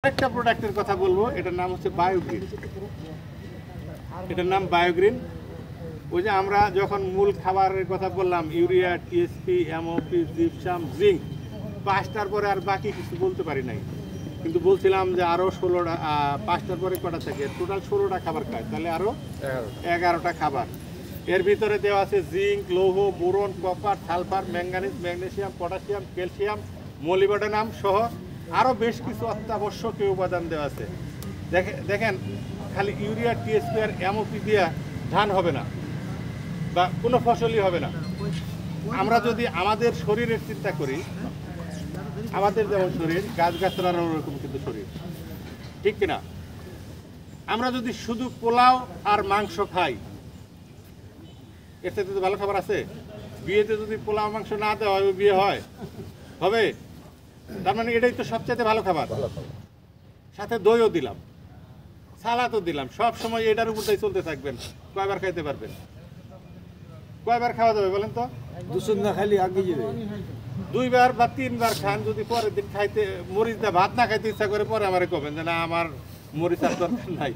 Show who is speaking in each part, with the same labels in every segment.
Speaker 1: একটা প্রোডাক্টের কথা বলবো, এটার নাম হচ্ছে বায়োগ্রিন। এটার নাম বায়োগ্রিন। ওই যে আমরা যখন মূল খাবারের কথা বললাম, urea, TSP, MOP, gypsum, zinc, 5টার পরে আর বাকি কিছু বলতে পারি নাই, কিন্তু বলছিলাম যে আরও 16টা, 5টার পরে কটা থাকে, টোটাল 16টা খাবার খায়, তাহলে আরও 11টা খাবার। এর ভিতরে দেওয়া আছে জিঙ্ক, লৌহ, boron, copper, sulphur, manganese, magnesium, potassium, calcium, molybdenum সহ আরও বেশ কিছু অত্যাবশ্যকীয় উপাদান দেওয়া আছে। দেখেন, খালি ইউরিয়া, টিএসপি আর এমওপি দিয়া ধান হবে না বা কোনো ফসলই হবে না। আমরা যদি আমাদের শরীরের চিন্তা করি, আমাদের যেমন শরীর, গাছগাছরারও ওরকম কিন্তু শরীর, ঠিক কিনা? আমরা যদি শুধু পোলাও আর মাংস খাই, এর সাথে তো ভালো খাবার আছে? বিয়েতে যদি পোলাও মাংস না দেওয়া হয়, বিয়ে হয় হবে? তার মানে এটাই তো সবচেয়ে ভালো খাবার। সাথে দইও দিলাম, সালাদও দিলাম, সব সময় এটার উপরটাই চলতে থাকবেন। কয়বার খাইতে পারবেন? কয়বার খাওয়া যাবে বলেন তো?
Speaker 2: দুশো না খালি আগে যাবে।
Speaker 1: 2বার বা 3বার খান। যদি পরের দিন খাইতে মরিচ দা ভাত না খাইতে ইচ্ছা করে, পরে আমারে কবেন যে না আমার মরিচ আর দরকার নাই।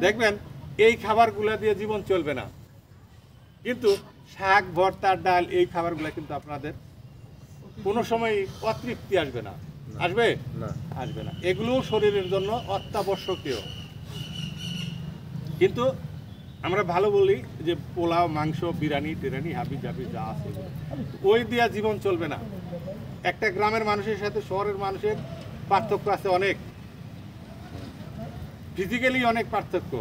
Speaker 1: দেখবেন এই খাবারগুলা দিয়ে জীবন চলবে না। কিন্তু শাক, ভর্তা, ডাল, এই খাবারগুলা কিন্তু আপনাদের কোনো সময় অতৃপ্তি আসবে না। আসবে না? আসবে না। এগুলো শরীরের জন্য অত্যাবশ্যকীয়। কিন্তু আমরা ভালো বলি যে পোলাও, মাংস, বিরিয়ানি টিরানি, হাবি জাবি যা আছে ওই দিয়া জীবন চলবে না। একটা গ্রামের মানুষের সাথে শহরের মানুষের পার্থক্য আছে অনেক, ফিজিক্যালি অনেক পার্থক্য।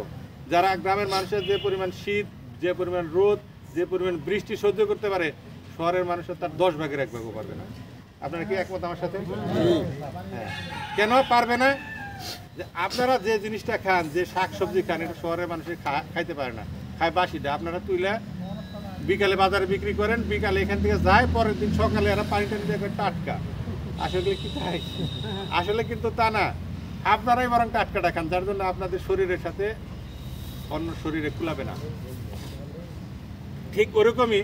Speaker 1: যারা গ্রামের মানুষের যে পরিমাণ শীত, যে পরিমাণ রোদ, যে পরিমাণ বৃষ্টি সহ্য করতে পারে, শহরের মানুষের তার 10 ভাগের 1 ভাগও পারবে না। আপনারা কি একমত আমার সাথে? হ্যাঁ। কেন পারবে না? যে আপনারা যে জিনিসটা খান, যে শাক সবজি খান, এটা শহরের মানুষের খাইতে পারে না, খায় বাসিটা। আপনারা তুইলা বিকালে বাজারে বিক্রি করেন, বিকালে এখান থেকে যায়, পরের দিন সকালে এরা পানি টানি দিয়ে টাটকা। আসলে কি তাই? আসলে কিন্তু তা না। আপনারাই বরং টাটকাটা খান, যার জন্য আপনাদের শরীরের সাথে অন্য শরীরে কুলাবে না। ঠিক ওরকমই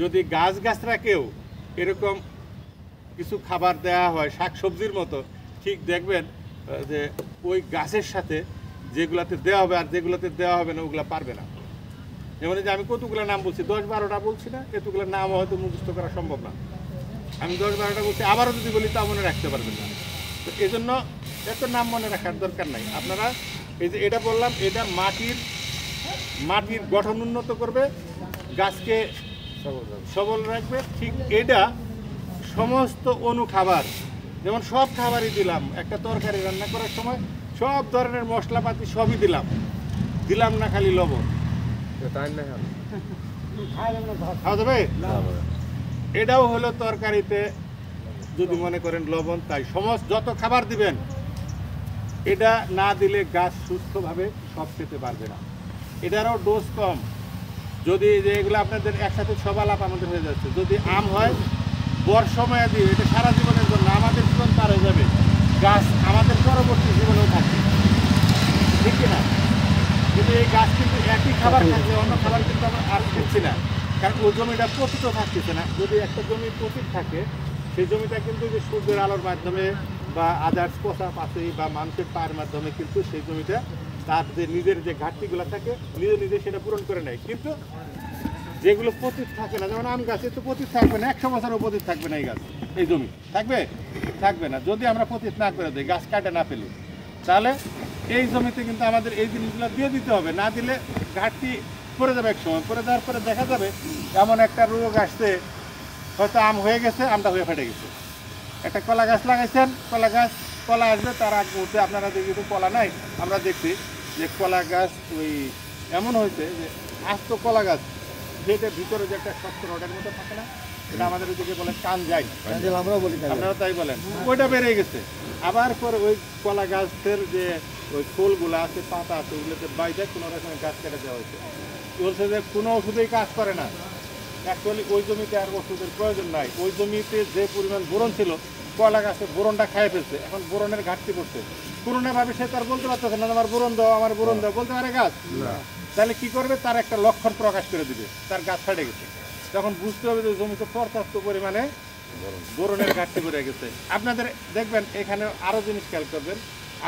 Speaker 1: যদি গাছগাছরাকেও এরকম কিছু খাবার দেওয়া হয় শাক সবজির মতো, ঠিক দেখবেন যে ওই গাছের সাথে যেগুলাতে দেওয়া হবে আর যেগুলোতে দেওয়া হবে না, ওগুলা পারবে না। যেমন যে আমি কতগুলো নাম বলছি, 10-12টা বলছি না, এতগুলোর নাম হয়তো মুখস্থ করা সম্ভব না। আমি 10-12টা বলছি, আবারও যদি বলি তা মনে রাখতে পারবেন না। তো এই জন্য এত নাম মনে রাখার দরকার নাই। আপনারা এই যে এটা বললাম, এটা মাটির গঠন উন্নত করবে, গাছকে সবল রাখবে। ঠিক এটা সমস্ত অনুখাবার, যেমন সব খাবারই দিলাম, একটা তরকারি রান্না করার সময় সব ধরনের মশলাপাতি সবই দিলাম না খালি লবণ, খাওয়া যাবে? এটাও হলো তরকারিতে যদি মনে করেন লবণ, তাই সমস্ত যত খাবার দিবেন, এটা না দিলে গাছ সুস্থভাবে সব খেতে পারবে না। এটারও ডোজ কম। যদি এগুলো আপনাদের একসাথে সব আলাপ আমাদের হয়ে যাচ্ছে, যদি আম হয় বর্ষময়া দিয়ে, এটা সারা জীবনের জন্য, আমাদের জীবন পার হয়ে যাবে, গাছ আমাদের পরবর্তী জীবনেও থাকবে, ঠিক কিনা? কিন্তু এই গাছ কিন্তু একই খাবার খাচ্ছে, অন্য খাবার কিন্তু আমরা আর খাচ্ছি না, কারণ ওই জমিটা পতিত থাকতেছে না। যদি একটা জমি পতিত থাকে, সেই জমিটা কিন্তু যে সূর্যের আলোর মাধ্যমে বা আদার্স পোষা পাশে বা মানুষের পায়ের মাধ্যমে কিন্তু সেই জমিটা তার যে নিজের যে ঘাটতিগুলো থাকে নিজে সেটা পূরণ করে নেয়। কিন্তু যেগুলো পতিত থাকে না, যেমন আম গাছে তো পতিত থাকবে না, 100 বছরও পতিত থাকবে না এই গাছ, এই জমি থাকবে না যদি আমরা পতিত না করে দিই, গাছ কাটে না ফেলি। তাহলে এই জমিতে কিন্তু আমাদের এই জিনিসগুলো দিয়ে দিতে হবে, না দিলে ঘাটতি পড়ে যাবে। এক সময় পড়ে যাওয়ার পরে দেখা যাবে এমন একটা রোগ আসছে, হয়তো আম হয়ে গেছে, আমটা হয়ে ফেটে গেছে। একটা কলা গাছ লাগাইছেন, কলা আসবে, তার আগ মুহূর্তে আপনারা দেখি তো কলা নাই, আমরা দেখছি যে কলা গাছ ওই এমন হয়েছে যে আস্ত কলা গাছ, যেটা ভিতরে যে একটা শক্ত রডের মতো থাকে না, এটা আমাদের ওইদিকে বলে কান যাই,
Speaker 2: আমরাও বলি,
Speaker 1: আপনারা তাই বলেন, ওইটা বেড়ে গেছে। আবার পরে ওই কলা গাছের যে ওই ফুলগুলো আছে, পাতা আছে, ওগুলোতে বাইরে কোনো রকমের গাছ কেটে দেওয়া হয়েছে। বলছে যে কোনো ওষুধেই কাজ করে না। অ্যাকচুয়ালি ওই জমিতে আর ওষুধের প্রয়োজন নাই। ওই জমিতে যে পরিমাণ বোরন ছিল, কলা গাছে বোরনটা খাই ফেলছে, এখন বোরনের ঘাটতি পড়ছে। পুরোনোভাবে সে তার বলতে পারতেছে না আমার বোরন দাও, বলতে পারে গাছ? তাহলে কি করবে? তার একটা লক্ষণ প্রকাশ করে দিবে, তার গাছ ফেটে গেছে। তখন বুঝতে হবে যে জমিতে পর্যাপ্ত পরিমাণে বোরনের ঘাটতি পড়ে গেছে। আপনাদের দেখবেন এখানে আরও জিনিস খেয়াল করবেন,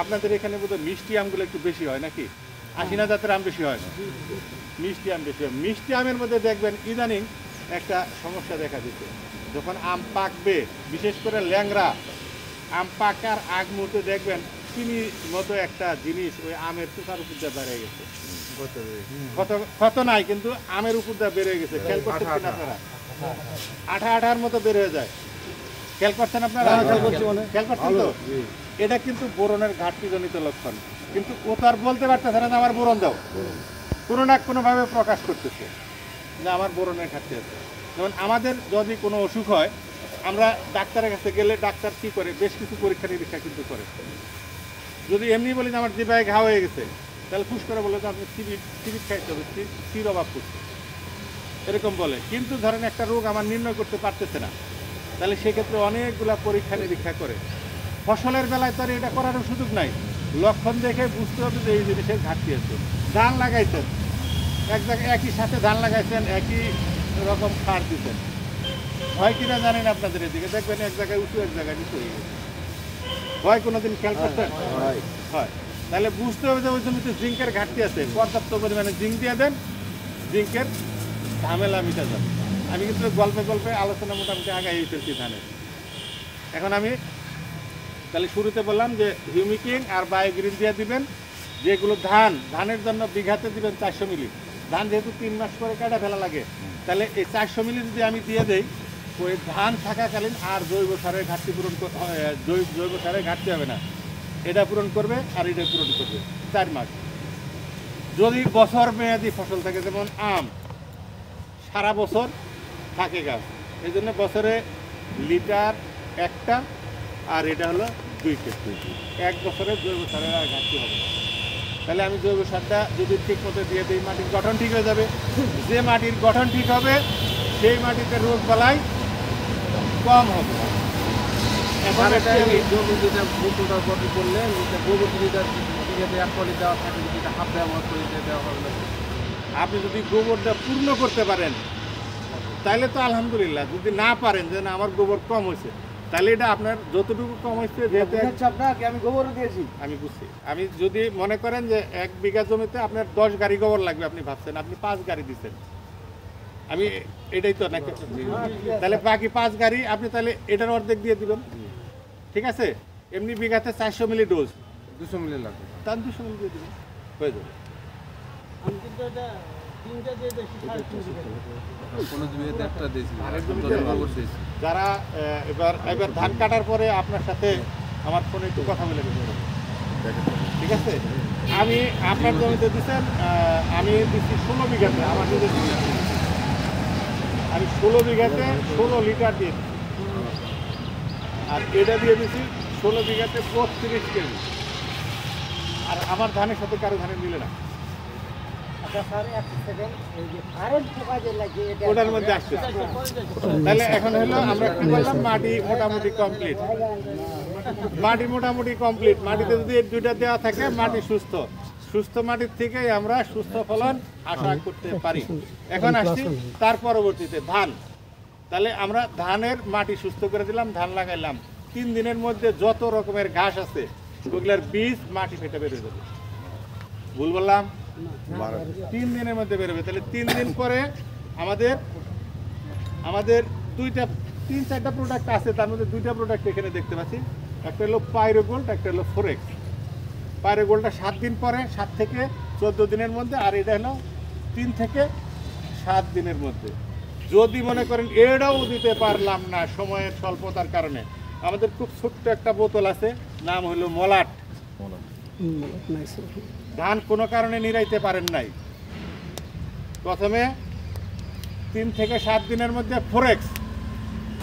Speaker 1: আপনাদের এখানে বোধহয় মিষ্টি আমগুলো একটু বেশি হয় নাকি? আশিনা জাতের আম বেশি হয় না, মিষ্টি আম বেশি হয়। মিষ্টি আমের মধ্যে দেখবেন ইদানিং একটা সমস্যা দেখা দিচ্ছে, যখন আম পাকবে, বিশেষ করে ল্যাংড়া আম পাকার আগ মুহূর্তে দেখবেন চিনি মতো একটা জিনিস ওই আমের চোখার উপর দিয়ে বেড়ে গেছে। ক্ষত নাই, কিন্তু আমের উপর দিয়ে বেড়ে গেছে। খেয়াল করছেন কিনা আপনারা? আঠা আঠার মতো বের হয়ে যায়। খেয়াল করছেন আপনারা? খেয়াল করছেন তো? এটা কিন্তু বোরনের ঘাটতিজনিত লক্ষণ। কিন্তু ও তো আর বলতে পারতেছে না যে আমার বোরন দাও, কোনো না কোনোভাবে প্রকাশ করতেছে যে আমার বোরনের ঘাটতি আছে। যেমন আমাদের যদি কোনো অসুখ হয়, আমরা ডাক্তারের কাছে গেলে ডাক্তার কী করে, বেশ কিছু পরীক্ষা নিরীক্ষা কিন্তু করে। যদি এমনি বলি যে আমার জিভায় ঘা হয়ে গেছে, তাহলে ফুস করে বলে যে আপনি সিরিপ খাইতে হবে, সির অভাব করছে, এরকম বলে। কিন্তু ধরেন একটা রোগ আমার নির্ণয় করতে পারতেছে না, তাহলে সেক্ষেত্রে অনেকগুলা পরীক্ষা নিরীক্ষা করে। ফসলের বেলায় তো আর এটা করারও সুযোগ নাই। লক্ষণ দেখে বুঝতে হবে যে এই জিনিসের ঘাটতি আছে। ধান লাগাইছেন, এক জায়গায় একই সাথে ধান লাগাইছেন, একই রকম সার দিচ্ছেন, হয় কিনা জানেন আপনাদের এদিকে দেখবেন এক জায়গায় উঁচু, এক জায়গায় নিচু হয়ে গেছে। হয় কোনোদিন খেয়াল করছেন? হয়। তাহলে বুঝতে হবে যে ওই জমিতে জিঙ্কের ঘাটতি আছে। পর্যাপ্ত পরিমাণে জিঙ্ক দিয়ে দেন, জিঙ্কের ঝামেলা মিটা যাবে। আমি কিন্তু গল্পে গল্পে আলোচনা মোটামুটি আগাই ফেলছি ধানের। এখন আমি তাহলে শুরুতে বললাম যে হিউমিকিং আর বায়োগ্রিন দিয়ে দিবেন। যেগুলো ধানের জন্য বিঘাতে দিবেন 400 মিলি। ধান যেহেতু 3 মাস পরে কাটা ফেলা লাগে, তাহলে এই 400 মিলি যদি আমি দিয়ে দেই, ওই ধান থাকাকালীন আর জৈব সারের ঘাটতি জৈব সারের ঘাটতি হবে না। এটা পূরণ করবে আর এটা পূরণ করবে 4 মাস। যদি বছর মেয়াদি ফসল থাকে, যেমন আম সারা বছর থাকে গাছ, এই জন্য বছরে লিটার একটা, আর এটা হলো 2 কেজি। 1 বছরে জৈব সারের আর ঘাটতি হবে না। তাহলে আমি জৈব সারটা যদি ঠিক মতো দিয়ে দিই, মাটির গঠন ঠিক হয়ে যাবে। যে মাটির গঠন ঠিক হবে সেই মাটিতে রোগ বালাই কম হবে। এখন
Speaker 2: জমি যেটা বোতলটা গঠন করলে গোবর যেটা 1 পলি দেওয়া থাকে, যেটা হাফ ব্যবহার করে দেওয়া হবে।
Speaker 1: আপনি যদি গোবরটা পূর্ণ করতে পারেন তাহলে তো আলহামদুলিল্লাহ। যদি না পারেন যে না আমার গোবর কম হয়েছে, তাহলে এটা আপনার যতটুকু কম হয়েছে, যেহেতু
Speaker 2: আপনাকে আমি গোবরও দিয়েছি,
Speaker 1: আমি বুঝছি। আমি যদি মনে করেন যে 1 বিঘা জমিতে আপনার 10 গাড়ি গোবর লাগবে, আপনি ভাবছেন আপনি 5 গাড়ি দিচ্ছেন, আমি এটাই তো নাকি, তাহলে বাকি 5 গাড়ি আপনি তাহলে এটার অর্ধেক দিয়ে দিবেন, ঠিক আছে? এমনি বিঘাতে 400 মিলি ডোজ,
Speaker 2: 200 মিলি লাগবে,
Speaker 1: তার 200 মিলি দিয়ে দিবেন, হয়ে যাবে। যারা এবার ধান কাটার পরে আপনার সাথে আমার ফোনে একটু কথা বলে দেবো, ঠিক আছে? আমি আপনার জমিতে দিচ্ছেন, আমি দিচ্ছি 16 বিঘাতে, আমার নিজের আমি 16 বিঘাতে 16 লিটার দিয়ে দিচ্ছি, আর এটা দিয়ে দিচ্ছি 16 বিঘাতে 32 কেজি। আর আমার ধানের সাথে কারো ধানের মিলে না, ওটার মধ্যে আসছে। তাহলে এখন হলো আমরা কি বললাম, মাটি মোটামুটি কমপ্লিট, মাটিতে যদি এই 2টা দেওয়া থাকে, মাটি সুস্থ মাটির থেকেই আমরা সুস্থ ফলন আশা করতে পারি। এখন আসছি তার পরবর্তীতে ধান। তাহলে আমরা ধানের মাটি সুস্থ করে দিলাম, ধান লাগাইলাম। 3 দিনের মধ্যে যত রকমের ঘাস আছে ওগুলার বীজ মাটি ফেটে বেরোয় যাবে। ভুল বললাম? 3 দিনের মধ্যে বেরোবে। তাহলে 3 দিন পরে আমাদের 3-4টা প্রোডাক্ট আছে, তার মধ্যে 2টা প্রোডাক্ট এখানে দেখতে পাচ্ছি। একটা হলো পাইরোগোল্ড, একটা হলো ফোরেক্স। পাইরোগোল্ডটা 7 দিন পরে, 7 থেকে 14 দিনের মধ্যে, আর এটা হলো 3 থেকে 7 দিনের মধ্যে। যদি মনে করেন এটাও দিতে পারলাম না সময়ের স্বল্পতার কারণে, আমাদের খুব ছোট্ট একটা বোতল আছে, নাম হলো মলাট। ধান কোনো কারণে নিরাইতে পারেন নাই, প্রথমে 3 থেকে 7 দিনের মধ্যে ফোরেক্স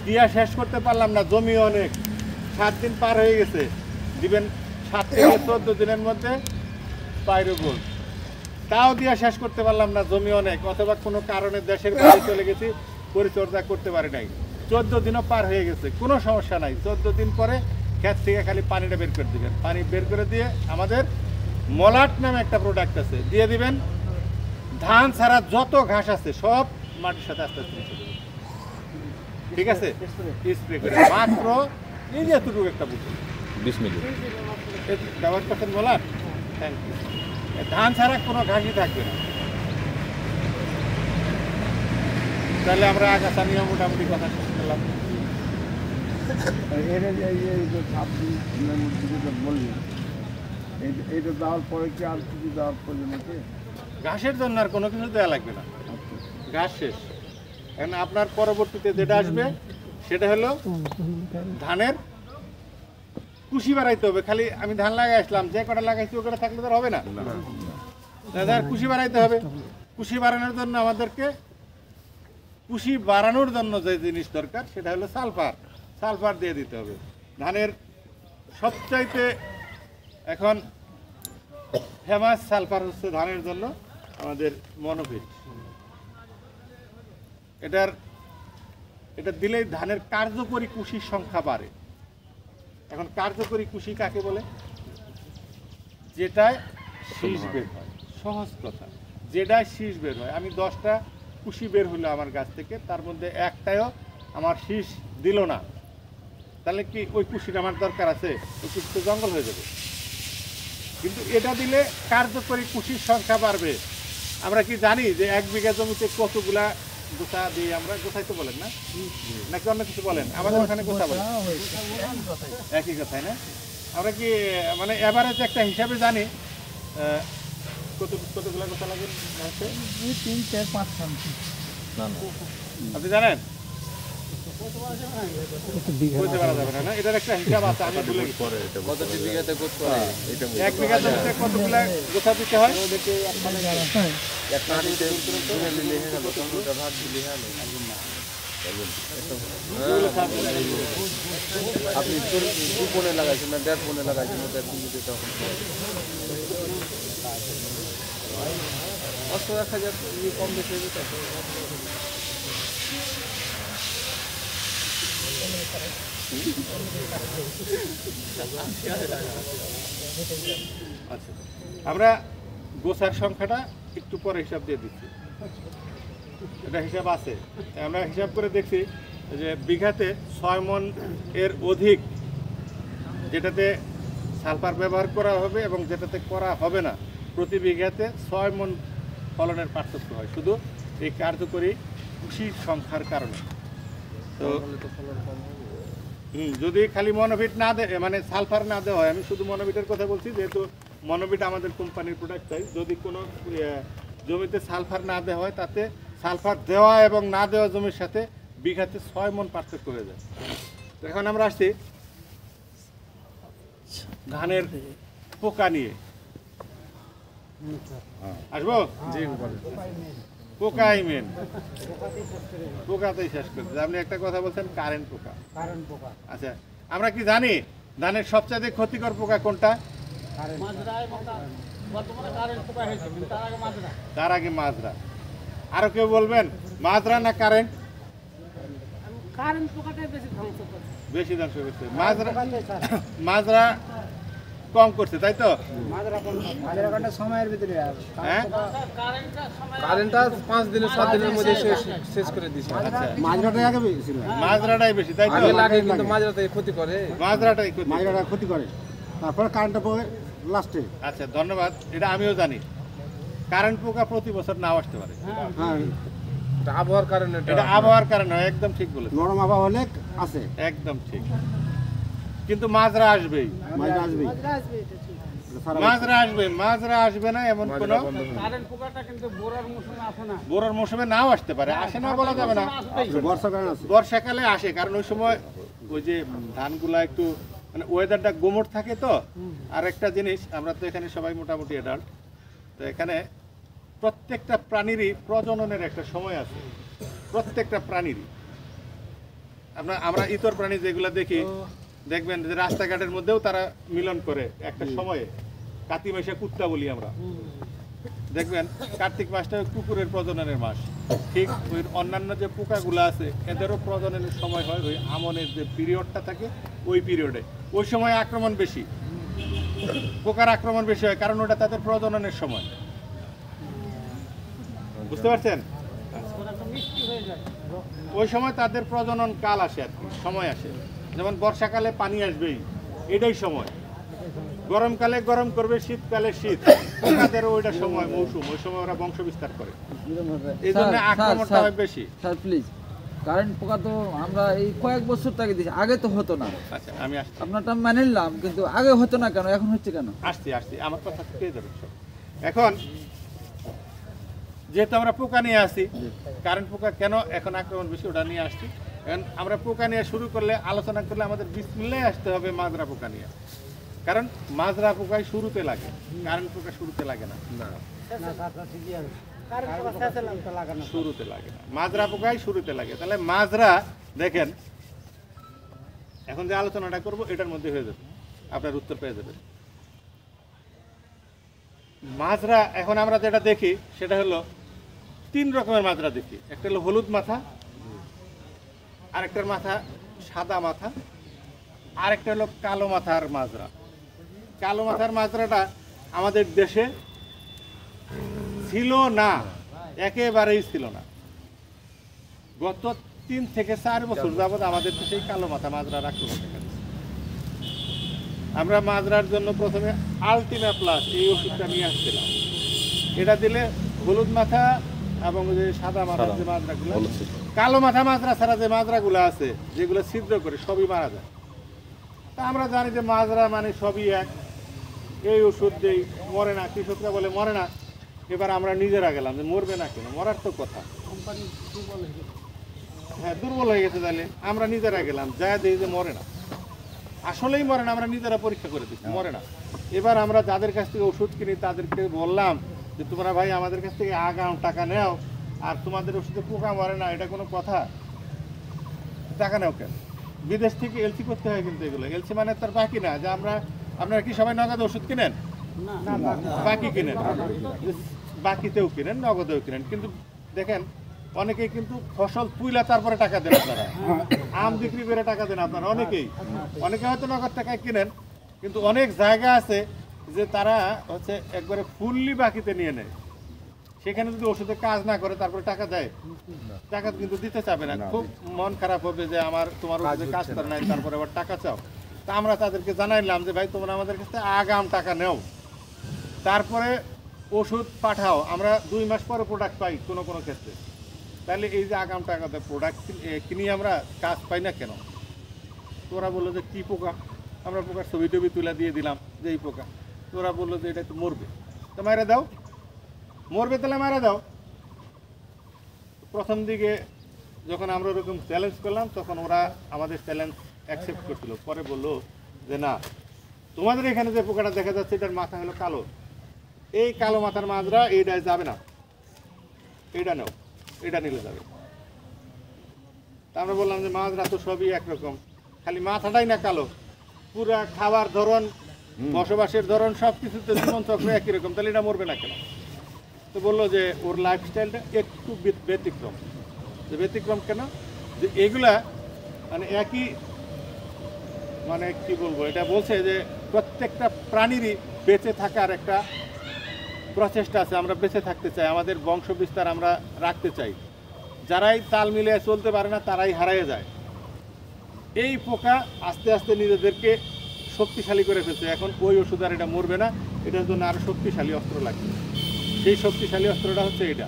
Speaker 1: দিয়া শেষ করতে পারলাম না, জমি অনেক, 7 দিন পার হয়ে গেছে, দিবেন 7 থেকে 14 দিনের মধ্যে পাইরোগোল্ড। তাও দিয়া শেষ করতে পারলাম না, জমি অনেক, অথবা কোনো কারণে দেশের বাইরে চলে গেছি, পরিচর্যা করতে পারি নাই, 14 দিনও পার হয়ে গেছে, কোনো সমস্যা নাই। 14 দিন পরে ক্ষেত থেকে খালি পানিটা বের করে দিবেন। পানি বের করে দিয়ে আমাদের মলাট নামে একটা প্রোডাক্ট আছে, দিয়ে দিবেন। ধান ছাড়া যত ঘাস আছে সব মাটির সাথে আস্তে আস্তে মিশে যাবে, ঠিক আছে? স্প্রে করে মাত্র এই যে এতটুকু একটা বোতল,
Speaker 3: 20 মিলি।
Speaker 1: ব্যবহার করছেন বলার থ্যাংক ইউ। ধান ছাড়া কোনো ঘাসই থাকবে না। তাহলে আমরা আগাছা নিয়ে মোটামুটি কথা শেষ করলাম।
Speaker 3: এইটা দেওয়ার পরে কি আর কিছু দেওয়ার প্রয়োজন আছে?
Speaker 1: ঘাসের জন্য আর কোনো কিছু দেওয়া লাগবে না, ঘাস শেষ। এখন আপনার পরবর্তীতে যেটা আসবে সেটা হলো ধানের কুশি বাড়াইতে হবে। খালি আমি ধান লাগাই আসলাম, যে কটা লাগাইছি ও কটা থাকলে তো আর হবে না, তার কুশি বাড়াইতে হবে। কুশি বাড়ানোর জন্য আমাদেরকে কুশি বাড়ানোর জন্য যে জিনিস দরকার সেটা হলো সালফার। সালফার দিয়ে দিতে হবে। ধানের সবচাইতে এখন ফেমাস সালফার হচ্ছে ধানের জন্য আমাদের মনোফিট। এটা দিলেই ধানের কার্যকরী কুশির সংখ্যা বাড়ে। এখন কার্যকরী কুশি কাকে বলে? যেটায় শীষ বের হয়। সহজ কথা, যেটায় শীষ বের হয়। আমি 10টা কুশি বের হলো আমার গাছ থেকে, তার মধ্যে একটাও আমার শীষ দিল না, তাহলে কি ওই কুশিটা আমার দরকার আছে? ওই কুশি তো জঙ্গল হয়ে যাবে। কিন্তু এটা দিলে কার্যকরী কুশির সংখ্যা বাড়বে। আমরা কি জানি যে 1 বিঘা জমিতে কতগুলা গোছা দিয়ে আমরা গোছাই তো বলেন না, নাকি অন্য কিছু বলেন? আমাদের ওখানে গোছা বলেন, একই কথাই না? আমরা কি মানে এভারেজ একটা হিসাবে জানি কতগুলা গোছা লাগে?
Speaker 3: 3, 4, 5
Speaker 1: আপনি জানেন? বলতে পারা যাবে না, এটার একটা হিসাব আছে, আমি বলে দিই।
Speaker 2: কতটি বিঘাতে গোছ করে?
Speaker 1: 1 বিঘা জমিতে কতগুলা গোছা দিতে হয়?
Speaker 2: এক পানিতে ধরে নিলে হয়ে গেল, 15টা ভাগ দিলে হয়ে গেল। আপনি 2 পনে লাগাইছেন না 1.5 পনে লাগাইছেন, 1.5 পনে তখন 10,000 কম বেশি হয়ে যেত।
Speaker 1: আচ্ছা, আমরা গোছার সংখ্যাটা একটু পরে হিসাব দিয়ে দিচ্ছি, এটা হিসাব আছে। আমরা হিসাব করে দেখছি যে বিঘাতে 6 মণ এর অধিক যেটাতে সালফার ব্যবহার করা হবে এবং যেটাতে করা হবে না, প্রতি বিঘাতে 6 মণ ফলনের পার্থক্য হয় শুধু এই কার্যকরী কুশির সংখ্যার কারণে। তো যদি খালি মনোভিট না দেয়, মানে সালফার না দেওয়া হয়, আমি শুধু মনোভিটের কথা বলছি যেহেতু মনোভিট আমাদের কোম্পানির প্রোডাক্ট, তাই যদি কোনো জমিতে সালফার না দেওয়া হয় তাতে সালফার দেওয়া এবং না দেওয়া জমির সাথে বিঘাতে 6 মণ পার্থক্য হয়ে যায়। তো এখন আমরা আসছি ধানের পোকা নিয়ে। আসবো? পোকাই মেন, পোকাতেই শেষ করতে। আপনি একটা কথা বলছেন কারেন্ট পোকা। আচ্ছা, আমরা কি জানি ধানের সবচেয়ে ক্ষতিকর পোকা কোনটা? তার আগে মাজরা। আরো কেউ বলবেন মাজরা না কারেন্ট? বেশি ধ্বংস করছে মাজরা, কম করছে, তাই তো?
Speaker 3: সময়ের ভিতরে
Speaker 1: হ্যাঁ,
Speaker 2: কারেন্টটা 5 দিনের 7 দিনের মধ্যে শেষ করে দিছে।
Speaker 1: আচ্ছা,
Speaker 3: মাজরাটাই আগে বেশি,
Speaker 1: মাজরাটাই বেশি, তাই তো?
Speaker 2: আগে লাগে কিন্তু মাজরাতে ক্ষতি করে।
Speaker 1: মাজরাটাই ক্ষতি।
Speaker 3: মাজরাটা ক্ষতি করে, তারপরে কারেন্টটা পড়ে লাস্টে।
Speaker 1: আচ্ছা, ধন্যবাদ। এটা আমিও জানি। কারেন্ট পোকা প্রতি বছর নাও আসতে পারে।
Speaker 3: হ্যাঁ,
Speaker 2: এটা আবহাওয়ার কারণে,
Speaker 1: এটা আবহাওয়ার কারণে হয়, একদম ঠিক বলেছেন,
Speaker 3: নরম আবহাওয়া হলে আছে,
Speaker 1: একদম ঠিক। কিন্তু মাজরা আসবেই,
Speaker 3: মাজরা আসবেই,
Speaker 1: মাজরা আসবে, মাজরা আসবে না এমন কোনো বোরোর মৌসুমে নাও আসতে পারে, আসে না বলা যাবে না।
Speaker 3: বর্ষাকালে আছে।
Speaker 1: বর্ষাকালে আসে, কারণ ওই সময় ওই যে ধানগুলা একটু মানে ওয়েদারটা গোমট থাকে তো। আর একটা জিনিস, আমরা তো এখানে সবাই মোটামুটি অ্যাডাল্ট, তো এখানে প্রত্যেকটা প্রাণীরই প্রজননের একটা সময় আছে, প্রত্যেকটা প্রাণীরই। আমরা ইতর প্রাণী যেগুলো দেখি, দেখবেন যে রাস্তাঘাটের মধ্যেও তারা মিলন করে একটা সময়ে। কাতি মাসে কুত্তা বলি আমরা, দেখবেন কার্তিক মাসটা কুকুরের প্রজননের মাস। ঠিক ওই অন্যান্য যে পোকাগুলো আছে এদেরও প্রজননের সময় হয় ওই আমনের যে পিরিয়ডটা থাকে ওই পিরিয়ডে। ওই সময় আক্রমণ বেশি, পোকার আক্রমণ বেশি হয়, কারণ ওটা তাদের প্রজননের সময়। বুঝতে পারছেন? ওই সময় তাদের প্রজনন কাল আসে আর কি, সময় আসে। যেমন বর্ষাকালে পানি আসবেই, এটাই সময়। গরমকালে গরম করবে, শীতকালে শীত। পোকাদেরও ওইটা সময় মৌসুম, ওই সময় ওরা বংশ বিস্তার করে, এই জন্য আক্রমণটা হয় বেশি।
Speaker 4: স্যার প্লিজ, কারেন্ট পোকা তো আমরা এই কয়েক বছর থেকে দিচ্ছি, আগে তো হতো না।
Speaker 1: আচ্ছা আমি আসছি,
Speaker 4: আপনারটা মেনে নিলাম, কিন্তু আগে হতো না কেন, এখন হচ্ছে কেন?
Speaker 1: আসছি আমার কথা পেয়ে যাবেন সব। এখন যেহেতু আমরা পোকা নিয়ে আসি, কারেন্ট পোকা কেন এখন আক্রমণ বেশি ওটা নিয়ে আসছি। এখন আমরা পোকা নিয়ে শুরু করলে, আলোচনা করলে আমাদের বিসমিল্লাহ আসতে হবে মাজরা পোকা নিয়ে। কারণ মাজরা পোকাই শুরুতে লাগে, কারেন্ট পোকা শুরুতে লাগে না, শুরুতে লাগে না, মাজরা পোকাই শুরুতে লাগে। তাহলে মাজরা দেখেন, এখন যে আলোচনাটা করব এটার মধ্যে হয়ে যাবে, আপনার উত্তর পেয়ে যাবেন। মাজরা এখন আমরা যেটা দেখি সেটা হলো 3 রকমের মাজরা দেখি। একটা হলো হলুদ মাথা, আরেকটার মাথা সাদা মাথা, আরেকটা হলো কালো মাথার মাজরা। কালো মাথার মাজরাটা আমাদের দেশে ছিল না, একেবারেই ছিল না। গত 3 থেকে 4 বছর যাবৎ আমাদের দেশে এই কালো মাথা মাজরার আক্রমণ দেখা যাচ্ছে। আমরা মাজরার জন্য প্রথমে আলটিমা প্লাস এই ওষুধটা নিয়ে আসছিলাম। এটা দিলে হলুদ মাথা এবং যে সাদা মাথার যে মাজরাগুলো, কালো মাথা মাজরা ছাড়া যে মাজরাগুলো আছে যেগুলো ছিদ্র করে, সবই মারা যায়। তা আমরা জানি যে মাজরা মানে সবই এক, এই ওষুধ দেই, মরে না, কৃষকরা বলে মরে না। এবার আমরা নিজেরা গেলাম যে মরবে না কেন, মরার তো কথা। হ্যাঁ, দুর্বল হয়ে গেছে, তাহলে আমরা নিজেরা গেলাম, যা দিই যে মরে না, আসলেই মরে না। আমরা নিজেরা পরীক্ষা করে দিচ্ছি, মরে না। এবার আমরা যাদের কাছ থেকে ওষুধ কিনি তাদেরকে বললাম যে তোমরা ভাই আমাদের কাছ থেকে আগাম টাকা নেও, আর তোমাদের ওষুধে পোকা মরে না, এটা কোনো কথা? টাকা নেও কেন? বিদেশ থেকে এলসি করতে হয়, কিন্তু এগুলো এলসি মানে তার বাকি না যে আপনারা কি সবাই নগদ ওষুধ কিনেন? বাকি কিনেন, বাকিতেও কিনেন, নগদেও কিনেন। কিন্তু দেখেন অনেকেই কিন্তু ফসল তুইলা তারপরে টাকা দেন আপনারা, আম বিক্রি করে টাকা দেন আপনারা অনেকেই। অনেকে হয়তো নগদ টাকায় কিনেন, কিন্তু অনেক জায়গা আছে যে তারা হচ্ছে একবারে ফুললি বাকিতে নিয়ে নেয়। সেখানে যদি ওষুধে কাজ না করে তারপরে টাকা দেয়, টাকা কিন্তু দিতে চাবে না। খুব মন খারাপ হবে যে তোমার ওষুধে কাজ করে নাই, তারপরে আবার টাকা চাও। তা আমরা তাদেরকে জানাইলাম যে ভাই তোমরা আমাদের কাছে আগাম টাকা নেও, তারপরে ওষুধ পাঠাও। আমরা 2 মাস পরে প্রোডাক্ট পাই কোনো কোনো ক্ষেত্রে। তাহলে এই যে আগাম টাকাতে প্রোডাক্ট কিনি আমরা, কাজ পাই না কেন? তোরা বললো যে কী পোকা, আমরা পোকার ছবি টবি তুলে দিয়ে দিলাম যে এই পোকা। তোরা বললো যে এটা একটু মরবে, তো মারা দাও, মরবে তাহলে মারা দাও। প্রথম দিকে যখন আমরা ওরকম চ্যালেঞ্জ করলাম তখন ওরা আমাদের চ্যালেঞ্জ অ্যাকসেপ্ট করছিল। পরে বললো যে না, তোমাদের এখানে যে পোকাটা দেখা যাচ্ছে এটার মাথা হলো কালো, এই কালো মাথার মাজরা এইটা যাবে না, এইটা নাও, এটা নিলে যাবে। তা আমরা বললাম যে মাজরা তো সবই একরকম, খালি মাথাটাই না কালো, পুরা খাবার ধরন, বসবাসের ধরন, সব কিছুতে জীবন চক্র একই রকম, তাহলে এটা মরবে না কেন? তো বললো যে ওর লাইফস্টাইলটা একটু ব্যতিক্রম। যে ব্যতিক্রম কেন? যে এগুলা মানে একই, মানে কি বলবো, এটা বলছে যে প্রত্যেকটা প্রাণীরই বেঁচে থাকার একটা প্রচেষ্টা আছে। আমরা বেঁচে থাকতে চাই, আমাদের বংশ বিস্তার আমরা রাখতে চাই। যারাই তাল মিলিয়ে চলতে পারে না তারাই হারিয়ে যায়। এই পোকা আস্তে আস্তে নিজেদেরকে শক্তিশালী করে ফেলছে। এখন ওই ওষুধ আর এটা মরবে না, এটার জন্য আরও শক্তিশালী অস্ত্র লাগবে। সেই শক্তিশালী অস্ত্রটা হচ্ছে এটা।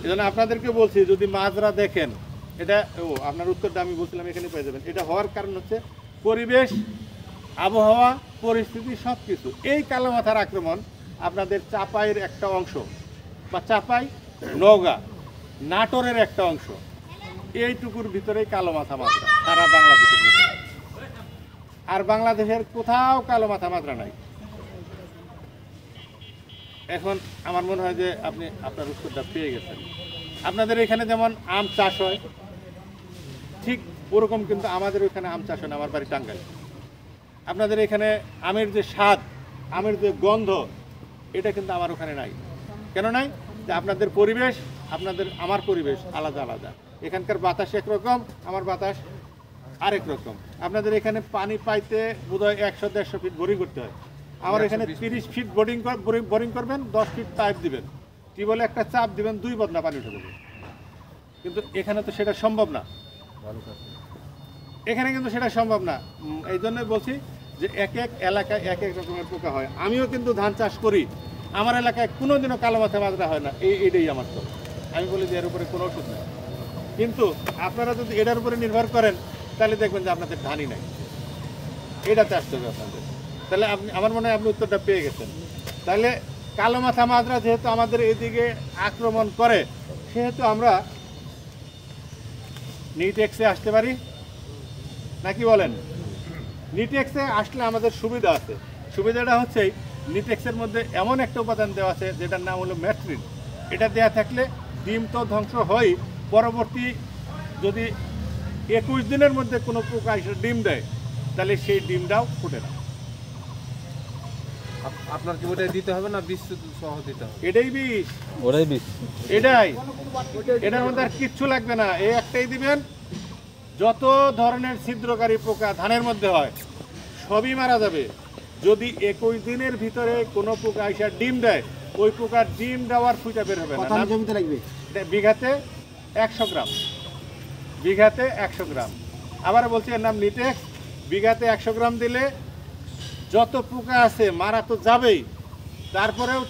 Speaker 1: এজন্য আপনাদেরকে বলছি, যদি মাজরা দেখেন, এটা আপনার উত্তরটা আমি বলছিলাম এখানে পেয়ে যাবেন। এটা হওয়ার কারণ হচ্ছে পরিবেশ, আবহাওয়া, পরিস্থিতি, সব কিছু। এই কালো মাথার আক্রমণ আপনাদের চাপাইয়ের একটা অংশ, বা চাপাই, নওগাঁ, নাটোরের একটা অংশ, এইটুকুর ভিতরেই কালো মাথা মাজরা সারা বাংলাদেশের ভিতরে। আর বাংলাদেশের কোথাও কালো মাথা মাজরা নাই। এখন আমার মনে হয় যে আপনি আপনার উত্তরটা পেয়ে গেছেন। আপনাদের এখানে যেমন আম চাষ হয়, ঠিক ওরকম কিন্তু আমাদের ওইখানে আম চাষ হয় না। আমার বাড়ি টাঙ্গাইল। আপনাদের এখানে আমের যে স্বাদ, আমের যে গন্ধ, এটা কিন্তু আমার ওখানে নাই। কেন নাই? যে আপনাদের পরিবেশ, আমার পরিবেশ আলাদা আলাদা। এখানকার বাতাস একরকম, আমার বাতাস আরেক রকম। আপনাদের এখানে পানি পাইতে বোধহয় 100-150 ফিট বোরিং করতে হয়। আমার এখানে 30 ফিট বোরিং করবেন, 10 ফিট পাইপ দিবেন, টিউবওয়েলে একটা চাপ দিবেন, 2 বদনা পানি উঠে দেবে। কিন্তু এখানে তো সেটা সম্ভব না। এখানে কিন্তু সেটা সম্ভব না। এই জন্যই বলছি যে এক এক এলাকায় এক এক রকমের পোকা হয়। আমিও কিন্তু ধান চাষ করি, আমার এলাকায় কোনোদিনও কালো মাথা মাজরা হয় না, এইটাই আমার তো। আমি বলি যে এর উপরে কোনো ওষুধ নেই, কিন্তু আপনারা যদি এটার উপরে নির্ভর করেন তাহলে দেখবেন যে আপনাদের ধানই নাই। এটা চাষ করবে আপনাদের, তাহলে আপনি, আমার মনে হয় আপনি উত্তরটা পেয়ে গেছেন। তাহলে কালো মাথা মাজরা যেহেতু আমাদের এদিকে আক্রমণ করে, সেহেতু আমরা নিটেক্সে আসতে পারি নাকি বলেন? নিটেক্সে আসলে আমাদের সুবিধা আছে। সুবিধাটা হচ্ছে নিটেক্সের মধ্যে এমন একটা উপাদান দেওয়া আছে যেটার নাম হলো ম্যাট্রিন। এটা দেওয়া থাকলে ডিম তো ধ্বংস হয়, পরবর্তী যদি 21 দিনের মধ্যে কোনো পোকা এসে ডিম দেয় তাহলে সেই ডিমটাও ফুটে না।
Speaker 2: আপনার কি ওটাই দিতে হবে না বিষ সহ দিতে হবে?
Speaker 1: এটাই বিষ,
Speaker 4: ওরাই বিষ।
Speaker 1: এটাই, এটার মধ্যে আর কিচ্ছু লাগবে না, এই একটাই দিবেন। যত ধরনের ছিদ্রকারী পোকা ধানের মধ্যে হয় সবই মারা যাবে। যদি 21 দিনের ভিতরে কোনো পোকা এসে ডিম দেয়, ওই পোকার ডিম দেওয়ার ফুটা বের হবে
Speaker 3: কত
Speaker 1: না।
Speaker 3: জমিতে লাগবে?
Speaker 1: এটা বিঘাতে 100 গ্রাম, বিঘাতে 100 গ্রাম। আবার বলছি এর নাম নিটেক্স। বিঘাতে 100 গ্রাম দিলে যত পোকা আছে মারা তো যাবেই, তারপরেও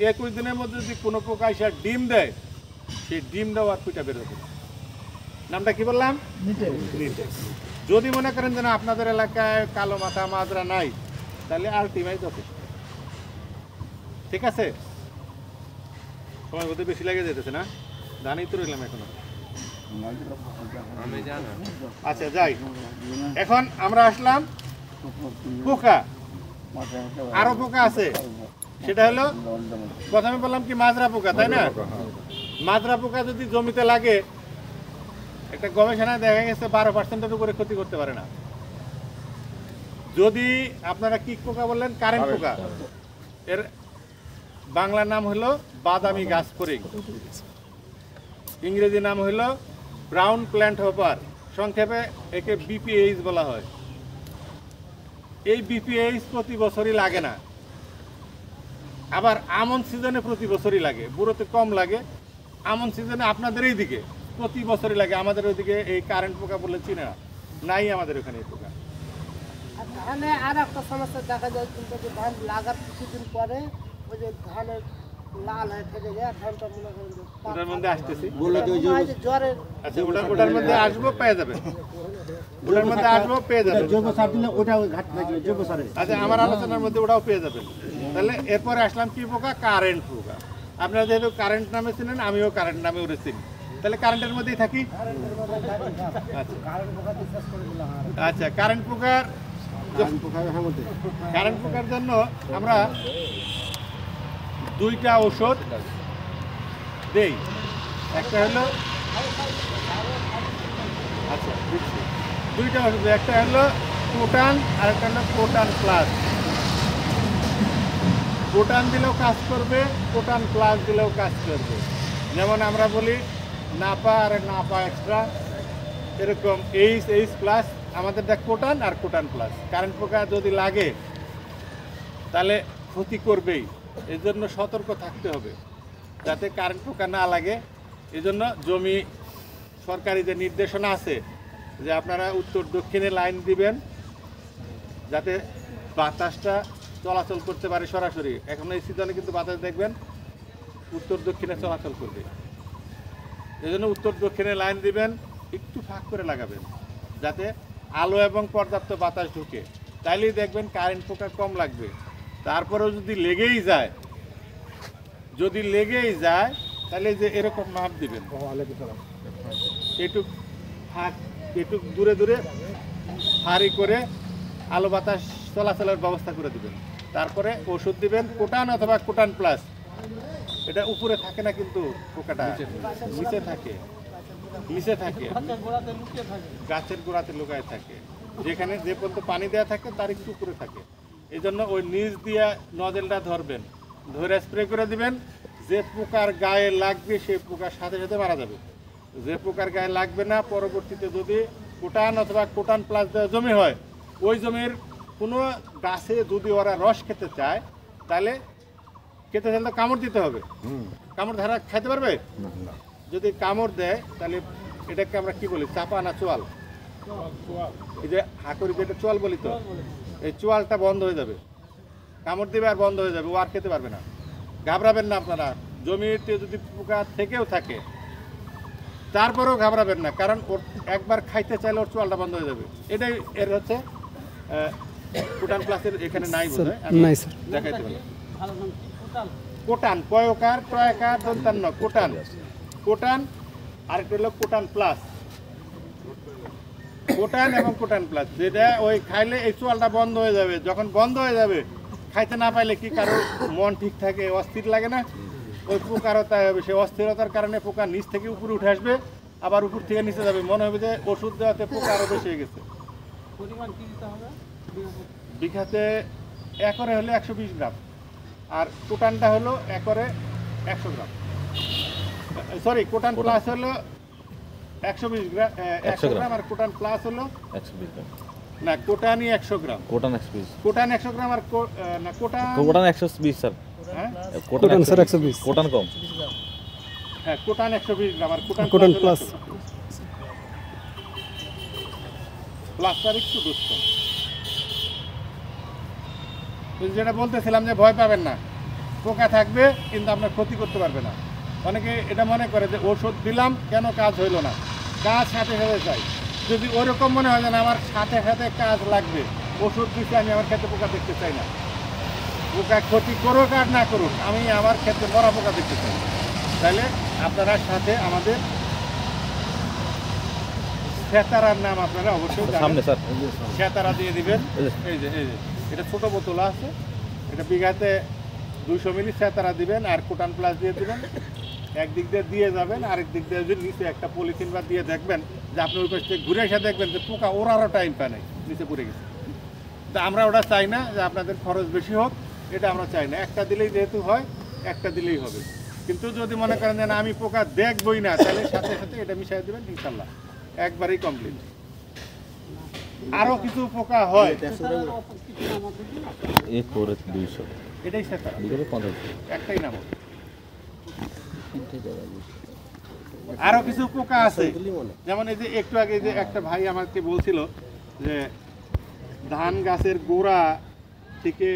Speaker 1: 21 দিনের মধ্যে যদি কোনো পোকা এসে ডিম দেয়, সেই ডিম দেওয়ার ফুটা বের হবে না। নামটা কি বললাম? নিটেক্স। যদি মনে করেন যে না আপনাদের এলাকায় কালো মাথা মাজরা নাই, তাহলে আলটিমাই যথেষ্ট। ঠিক আছে, সময় বলতে বেশি লেগে যেতেছে না, ধানই তো রইলাম এখনো।
Speaker 2: আমি জানি।
Speaker 1: আচ্ছা যাই, এখন আমরা আসলাম পোকা। আরো পোকা আছে, সেটা হলো প্রথমে বললাম কি মাজরা পোকা, তাই না? মাজরা পোকা যদি জমিতে লাগে, একটা গবেষণায় দেখা গেছে 12%-এর উপরে ক্ষতি করতে পারে না। যদি আপনারা কি পোকা বললেন? কারেন্ট পোকা। এর বাংলা নাম হলো বাদামি গাছ ফড়িং, ইংরেজি নাম হলো ব্রাউন প্ল্যান্ট হপার, সংক্ষেপে একে বিপিএইচ বলা হয়। এই বিপিএইচ প্রতি বছরই লাগে না, আবার আমন সিজনে প্রতি বছরই লাগে। বুড়োতে কম লাগে, আমন সিজনে আপনাদের এই দিকে প্রতি বছরই লাগে। আমাদের ওইদিকে এই কারেন্ট পোকা বলে চিনে না, নাই আমাদের ওখানে এই পোকা।
Speaker 5: আর ধানে আর একটা সমস্যা দেখা যায়, কিন্তু যে ধান লাগার কিছুদিন পরে ওই যে ধানের লাল হয়ে থেকে যায়, ধানটা মনে করেন যে
Speaker 1: ওটার মধ্যে আসতেছি।
Speaker 3: বললো যে ওই যে
Speaker 5: মনে হয় যে জ্বরের
Speaker 1: আচ্ছা, ওটার মধ্যে আসবো, পেয়ে যাবেন। ওটার মধ্যে আসবো, পেয়ে যাবেন।
Speaker 3: জৈব সার দিলে ওটা ওই ঘাট লাগবে জৈব সারে।
Speaker 1: আচ্ছা, আমার আলোচনার মধ্যে ওটাও পেয়ে যাবেন। তাহলে এরপরে আসলাম কি পোকা? কারেন্ট পোকা। আপনারা যেহেতু কারেন্ট নামে চিনেন, আমিও কারেন্ট নামে ওরে চিনি, তাহলে কারেন্টের মধ্যেই থাকি। আচ্ছা, কারেন্ট পোকার কারেন্ট পোকার জন্য আমরা 2টা ওষুধ দেই। একটা হলো, আচ্ছা দিচ্ছি, 2টা ওষুধ, একটা হলো প্রোটান আর একটা হলো প্রোটান প্লাস। প্রোটান দিলেও কাজ করবে, প্রোটান প্লাস দিলেও কাজ করবে। যেমন আমরা বলি নাপা আর নাপা এক্সট্রা, এরকম এইচ প্লাস, আমাদেরটা কোটান আর কোটান প্লাস। কারেন্ট পোকা যদি লাগে তাহলে ক্ষতি করবেই, এই জন্য সতর্ক থাকতে হবে যাতে কারেন্ট পোকা না লাগে। এই জন্য জমি সরকারি যে নির্দেশনা আছে যে আপনারা উত্তর দক্ষিণে লাইন দিবেন যাতে বাতাসটা চলাচল করতে পারে সরাসরি। এখন এই সিজনে কিন্তু বাতাস দেখবেন উত্তর দক্ষিণে চলাচল করবে, এই জন্য উত্তর দক্ষিণে লাইন দিবেন, একটু ফাঁক করে লাগাবেন যাতে আলো এবং পর্যাপ্ত বাতাস ঢুকে, তাইলেই দেখবেন কারেন্ট পোকা কম লাগবে। তারপরেও যদি লেগেই যায় তাহলে যে এরকম মাপ দিবেন, এটুক ফাঁক, এটুক দূরে দূরে ফাঁড়ি করে আলো বাতাস চলাচলের ব্যবস্থা করে দিবেন। তারপরে ওষুধ দিবেন কোটান অথবা কোটান প্লাস। এটা উপরে থাকে না কিন্তু পোকাটা নিচে থাকে, গাছের গোড়াতে লুকায় থাকে, যেখানে যে পর্যন্ত পানি দেওয়া থাকে তার একটু উপরে থাকে। এই জন্য ওই নিচ দিয়ে নজেলটা ধরবেন, ধরে স্প্রে করে দিবেন। যে পোকার গায়ে লাগবে সেই পোকার সাথে সাথে মারা যাবে। যে পোকার গায়ে লাগবে না, পরবর্তীতে যদি কোটান অথবা কোটান প্লাস দেওয়া জমি হয়, ওই জমির কোনো গাছে যদি ওরা রস খেতে চায় তাহলে খেতে চাইলে কামড় দিতে হবে। কামড় ধারা খাইতে পারবে? যদি কামড় দেয় তাহলে এটাকে আমরা কি বলি, চাপা না চোয়াল? এই যে হাঁকড়ি যেটা চোয়াল বলি তো, এই চোয়ালটা বন্ধ হয়ে যাবে, কামড় দিবে আর বন্ধ হয়ে যাবে, ও আর খেতে পারবে না। ঘাবড়াবেন না আপনারা, জমিতে যদি পোকা থেকেও থাকে তারপরেও ঘাবড়াবেন না, কারণ ওর একবার খাইতে চাইলে ওর চোয়ালটা বন্ধ হয়ে যাবে। এটাই এর হচ্ছে কোটান প্লাসের এখানে নাই বোধহয়, আমি দেখাইতে পারি। কোটান কয়কার টয়কার দন্তান্ন কোটান, কোটান আরেকটা হলো কোটান প্লাস, কোটান এবং কোটান প্লাস, যেটা ওই খাইলে এই চোয়ালটা বন্ধ হয়ে যাবে। যখন বন্ধ হয়ে যাবে, খাইতে না পাইলে কি কারো মন ঠিক থাকে, অস্থির লাগে না, ওই পোকারও তাই হবে। সেই অস্থিরতার কারণে পোকা নিচ থেকে উপরে উঠে আসবে, আবার উপর থেকে নিচে যাবে, মনে হবে যে ওষুধ দেওয়াতে পোকা আরও বেশি হয়ে গেছে। বিঘাতে একরে হলে 120 গ্রাম, আর কোটানটা হলো একরে 100 গ্রাম, সরি কোটান প্লাস হলো 120 গ্রাম, 100 গ্রাম, আর কোটান প্লাস হলো
Speaker 6: 120 গ্রাম।
Speaker 1: না কোটানই 100 গ্রাম,
Speaker 6: কোটান 120,
Speaker 1: কোটান 100 গ্রাম, আর না কোটান,
Speaker 6: কোটান 120 স্যার,
Speaker 1: হ্যাঁ
Speaker 6: কোটান স্যার 120, কোটান কম,
Speaker 1: হ্যাঁ কোটান 120 গ্রাম, আর
Speaker 3: কোটান প্লাস
Speaker 1: প্লাসটার একটু দুষ্ট। যেটা বলতেছিলাম যে ভয় পাবেন না, পোকা থাকবে কিন্তু আপনার ক্ষতি করতে পারবে না। অনেকে এটা মনে করে যে ওষুধ দিলাম কেন কাজ হইল না, কাজ সাথে সাথে চাই। যদি ওরকম মনে হয় না আমার সাথে সাথে কাজ লাগবে, ওষুধ দিচ্ছি আমি আমার ক্ষেত্রে পোকা দেখতে চাই না। পোকা ক্ষতি করুক আর না করুক, আমি আমার ক্ষেত্রে মরা পোকা দেখতে চাই। তাহলে আপনারা সাথে আমাদের সেতারার নাম আপনারা অবশ্যই
Speaker 6: সামনে স্যার,
Speaker 1: সেতারা দিয়ে দিবেন। এই যে এটা ছোট বোতল আছে, এটা বিঘাতে 200 মিলি সেতারা দিবেন, আর কোটান প্লাস দিয়ে দিবেন। একদিক দিয়ে দিয়ে যাবেন, আরেক দিক দিয়ে যদি নিচে একটা পলিথিন বা দিয়ে দেখবেন যে আপনি ওই পাশ থেকে ঘুরে এসে দেখবেন যে পোকা ওরারও টাইম পায় নাই, নিচে পড়ে গেছে। তা আমরা ওটা চাই না যে আপনাদের খরচ বেশি হোক, এটা আমরা চাই না। একটা দিলেই যেহেতু হয়, একটা দিলেই হবে। কিন্তু যদি মনে করেন যে না আমি পোকা দেখবই না, তাহলে সাথে সাথে এটা মিশিয়ে দেবেন, ইনশাল্লাহ একবারেই কমপ্লিট। আরও কিছু পোকা হয়,
Speaker 6: এই করে 200,
Speaker 1: এটাই সেতারা,
Speaker 6: বিঘাতে 50,
Speaker 1: একটাই নাম। আরো কিছু পোকা আছে, যেমন এই যে একটু আগে যে একটা ভাই আমাকে বলছিল যে ধান গাছের গোড়া থেকে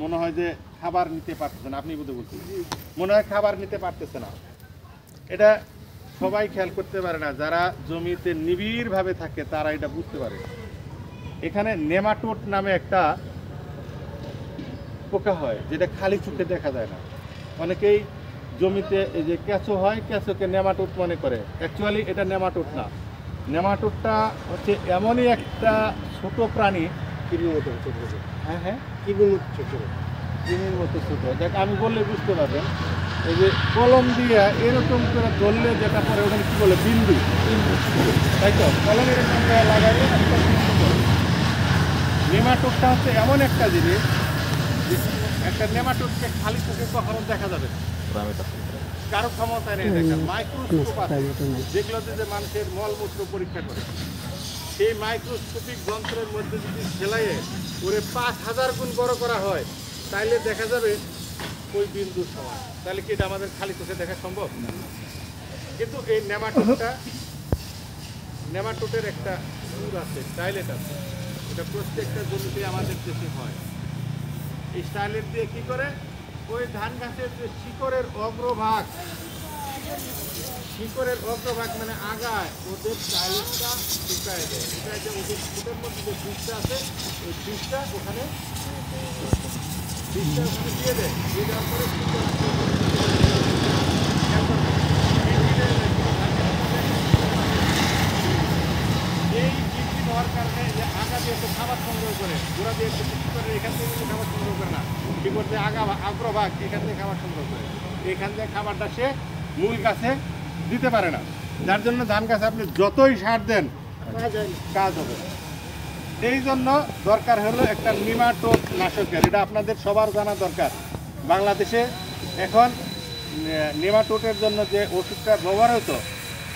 Speaker 1: মনে হয় যে খাবার নিতে পারতেছে না, আপনি বুঝতে বলছেন মনে হয় খাবার নিতে পারতেছে না। এটা সবাই খেয়াল করতে পারে না, যারা জমিতে নিবিড়ভাবে থাকে তারা এটা বুঝতে পারে। এখানে নেমাটোড নামে একটা পোকা হয়, যেটা খালি চোখে দেখা যায় না। অনেকেই জমিতে এই যে কেঁচো হয়, কেঁচোকে নেমাটোড মনে করে, অ্যাকচুয়ালি এটা নেমাটোড না। নেমাটোডটা হচ্ছে এমনই একটা ছোট প্রাণী,
Speaker 3: কিডনির মতো ছোট ছোট,
Speaker 1: হ্যাঁ হ্যাঁ
Speaker 3: কিডনির মতো ছোট ছোট,
Speaker 1: চিনির মতো ছোট। দেখ আমি বললে বুঝতে পারবেন, এই যে কলম দিয়ে এরকম করে ধরলে যেটা পরে ওখানে কী বলে বিন্দু, তাই তো কলম এরকম করে লাগাইলে একটা বিন্দু পড়ে। নেমাটোডটা হচ্ছে এমন একটা জিনিস, যে একটা নেমাটোডকে খালি চোখে কখনো দেখা যাবে না, কারো ক্ষমতা নেই দেখার। মাইক্রোস্কোপ আছে যেগুলোতে যে মানুষের মলমূত্র পরীক্ষা করে, সেই মাইক্রোস্কোপিক যন্ত্রের মধ্যে যদি সেলাইয়ে ওরে 5000 গুণ বড় করা হয়, তাইলে দেখা যাবে ওই বিন্দুর সমান। তাহলে কি এটা আমাদের খালি চোখে দেখা সম্ভব? কিন্তু এই নেমাটোডের একটা সুর আছে, স্টাইলেট আছে, এটা প্রত্যেকটা জমিতে আমাদের দেশে হয়। এই স্টাইলেট দিয়ে কি করে, ওই ধান গাছের যে শিকড়ের অগ্রভাগ মানে আগায় ওদের স্টাইলেটটা শুকায় দেয়। এটা যে ওদের ফুটের মধ্যে যে বীজটা আছে, ওই বীজটা ওখানে দিয়ে দেয়, দিয়ে দেওয়ার পরে এই বৃদ্ধি হওয়ার কারণে যে আগা দিয়ে একটু খাবার সংগ্রহ করে, গোড়া দিয়ে একটু বৃদ্ধি করে, এখান থেকে কিন্তু খাবার সংগ্রহ করে না, কি করতে আগ্রভাগ এখান থেকে খাবার সংগ্রহ করে, এখান থেকে খাবারটা সে মূল গাছে দিতে পারে না। যার জন্য ধান গাছে আপনি যতই সার দেন কাজ হবে। এই জন্য দরকার হলো একটা নেমাটোড নাশকের, এটা আপনাদের সবার জানা দরকার। বাংলাদেশে এখন নেমাটোডের জন্য যে ওষুধটা ব্যবহার হতো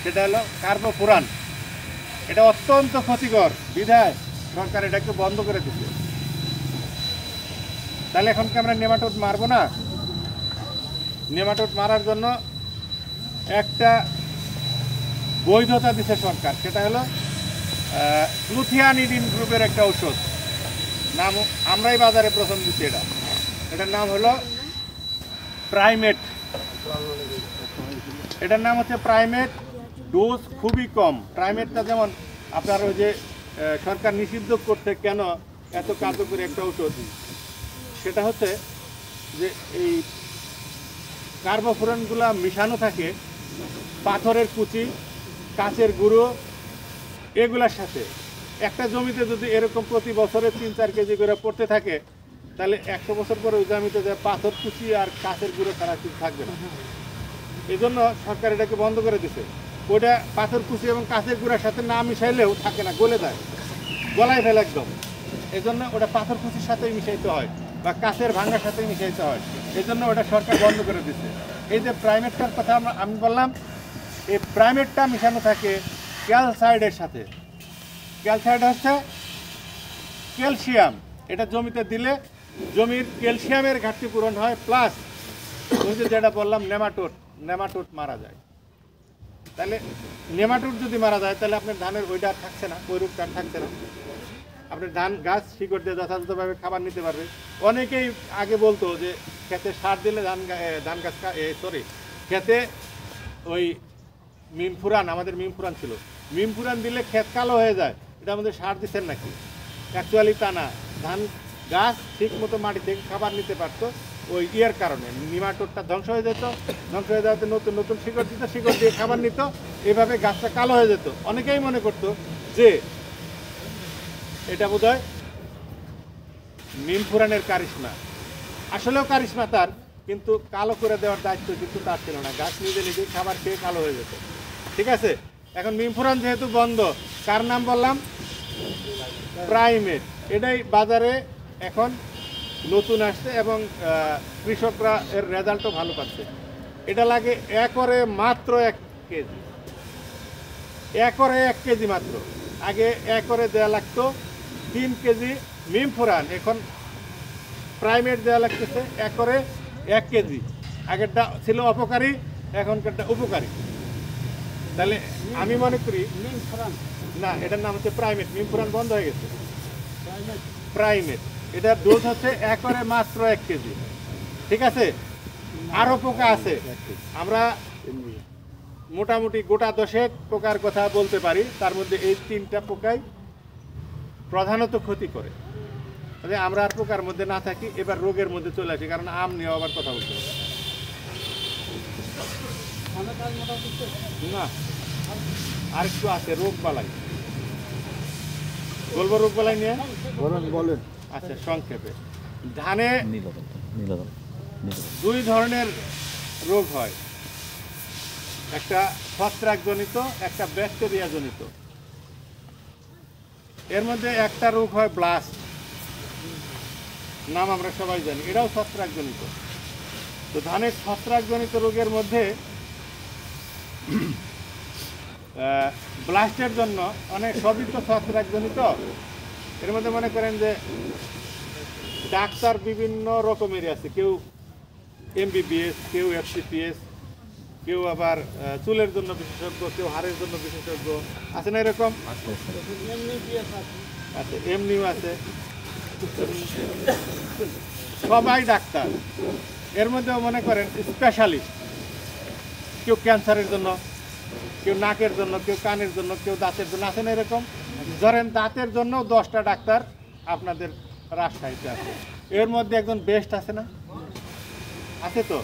Speaker 1: সেটা হলো কার্বোফুরান। এটা অত্যন্ত ক্ষতিকর, বিধায় সরকার এটাকে বন্ধ করে দিচ্ছে। তাহলে এখন কি আমরা নেমাটোড মারবো না? নেমাটোড মারার জন্য একটা বৈধতা দিচ্ছে সরকার, সেটা হলো ক্লুথিয়ানিডিন গ্রুপের একটা ঔষধ, নাম আমরাই বাজারে প্রথম দিচ্ছি। এটার নাম হলো প্রাইমেট। এটার নাম হচ্ছে প্রাইমেট, ডোজ খুবই কম। প্রাইমেটটা যেমন আপনার ওই যে সরকার নিষিদ্ধ করতে কেন এত কার্যকরী একটা ঔষধ, সেটা হচ্ছে যে এই কার্বোফুরনগুলো মিশানো থাকে পাথরের কুচি, কাঁচের গুঁড়ো এগুলার সাথে। একটা জমিতে যদি এরকম প্রতি বছরে 3-4 কেজি করে পড়তে থাকে, তাহলে 100 বছর পরে ওই জমিতে যে পাথর কুচি আর কাঁচের গুঁড়ো ছাড়া কিছু থাকবে না। এই জন্য সরকার এটাকে বন্ধ করে দিছে। ওইটা পাথর কুচি এবং কাঁচের গুঁড়ার সাথে না মিশাইলেও থাকে না, গলে যায়, গলায় ফেলে একদম। এই জন্য ওটা পাথর কুচির সাথেই মিশাইতে হয় বা কাঁচের ভাঙার সাথেই মিশাইতে হয়। এই জন্য ওটা সরকার বন্ধ করে দিচ্ছে। এই যে প্রাইমেটটার কথা আমি বললাম, এই প্রাইমেটটা মিশানো থাকে ক্যালসাইডের সাথে। ক্যালসাইড হচ্ছে ক্যালসিয়াম। এটা জমিতে দিলে জমির ক্যালসিয়ামের ঘাটতি পূরণ হয়, প্লাস জমিতে যেটা বললাম নেমাটোড মারা যায়। তাহলে নেমাটোড যদি মারা যায় তাহলে আপনার ধানের ওইটা আর থাকছে না, ওই রোগটা আর থাকছে না। আপনার ধান গাছ শিকড় দিয়ে যথাযথভাবে খাবার নিতে পারবে। অনেকেই আগে বলতো যে খেতে সার দিলে ধান গাছ খেতে ওই মিমফুরান, আমাদের মিমফুরান ছিল, মিমফুরান দিলে ক্ষেত কালো হয়ে যায়, এটা আমাদের সার দিচ্ছেন নাকি? অ্যাকচুয়ালি তা না, ধান গাছ ঠিক মতো মাটি থেকে খাবার নিতে পারতো, ওই ইয়ের কারণে নিমাটোডটা ধ্বংস হয়ে যেত। ধ্বংস হয়ে যাওয়াতে নতুন নতুন শিকড় দিত, শিকড় দিয়ে খাবার নিত, এভাবে গাছটা কালো হয়ে যেত। অনেকেই মনে করতো যে এটা বোধহয় মিমফুরানের কারিশমা। আসলেও কারিশমা তার, কিন্তু কালো করে দেওয়ার দায়িত্ব কিন্তু তার ছিল না। গাছ নিজে নিজেই খাবার খেয়ে কালো হয়ে যেত। ঠিক আছে, এখন মিমফুরান যেহেতু বন্ধ, কার নাম বললাম? প্রাইমেট। এটাই বাজারে এখন নতুন আসছে এবং কৃষকরা এর রেজাল্টও ভালো পাচ্ছে। এটা লাগে একরে মাত্র 1 কেজি, একরে 1 কেজি মাত্র। আগে একরে দেওয়া লাগতো 3 কেজি মিমফুরান, এখন প্রাইমেট দেওয়া লাগতেছে একরে 1 কেজি। আগেরটা ছিল অপকারী, এখনকারটা উপকারী। তাহলে আমি মনে করি না, এটার নাম হচ্ছে প্রাইমেট। মিমফুরান বন্ধ হয়ে গেছে। প্রাইমেট এটার ডোজ হচ্ছে একরে মাত্র 1 কেজি। ঠিক আছে, আরও পোকা আছে, আমরা মোটামুটি গোটা 10 পোকার কথা বলতে পারি। তার মধ্যে এই 3টা পোকাই প্রধানত ক্ষতি করে। আমরা আর পোকার মধ্যে না থাকি, এবার রোগের মধ্যে চলে আসি, কারণ আম নিয়ে আবার কথা বলতে হবে না। আর একটু আছে রোগ বালাই, বলবো রোগ বালাই নিয়ে
Speaker 3: বলেন।
Speaker 1: আচ্ছা, সংক্ষেপে ধানে
Speaker 6: নীলদল
Speaker 1: 2 ধরনের রোগ হয়, একটা ছত্রাকজনিত, একটা ব্যাকটেরিয়া জনিত। এর মধ্যে একটা রোগ হয় ব্লাস্ট, নাম আমরা সবাই জানি, এটাও ছত্রাকজনিত। তো ধানের ছত্রাকজনিত রোগের মধ্যে ব্লাস্টের জন্য অনেক সবই তো ছত্রাকজনিত। এর মধ্যে মনে করেন যে ডাক্তার বিভিন্ন রকমেরই আছে, কেউ MBBS, কেউ FCPS, কেউ আবার চুলের জন্য বিশেষজ্ঞ, কেউ হাড়ের জন্য বিশেষজ্ঞ, আছে না এরকম? আচ্ছা, এমনিও আছে, সবাই ডাক্তার। এর মধ্যেও মনে করেন স্পেশালিস্ট, কেউ ক্যান্সারের জন্য, কেউ নাকের জন্য, কেউ কানের জন্য, কেউ দাঁতের জন্য, আছে না এরকম? ধরেন দাঁতের জন্য 10টা ডাক্তার আপনাদের রাজশাহীতে আছে। এর মধ্যে একজন বেস্ট আছে না? আছে তো,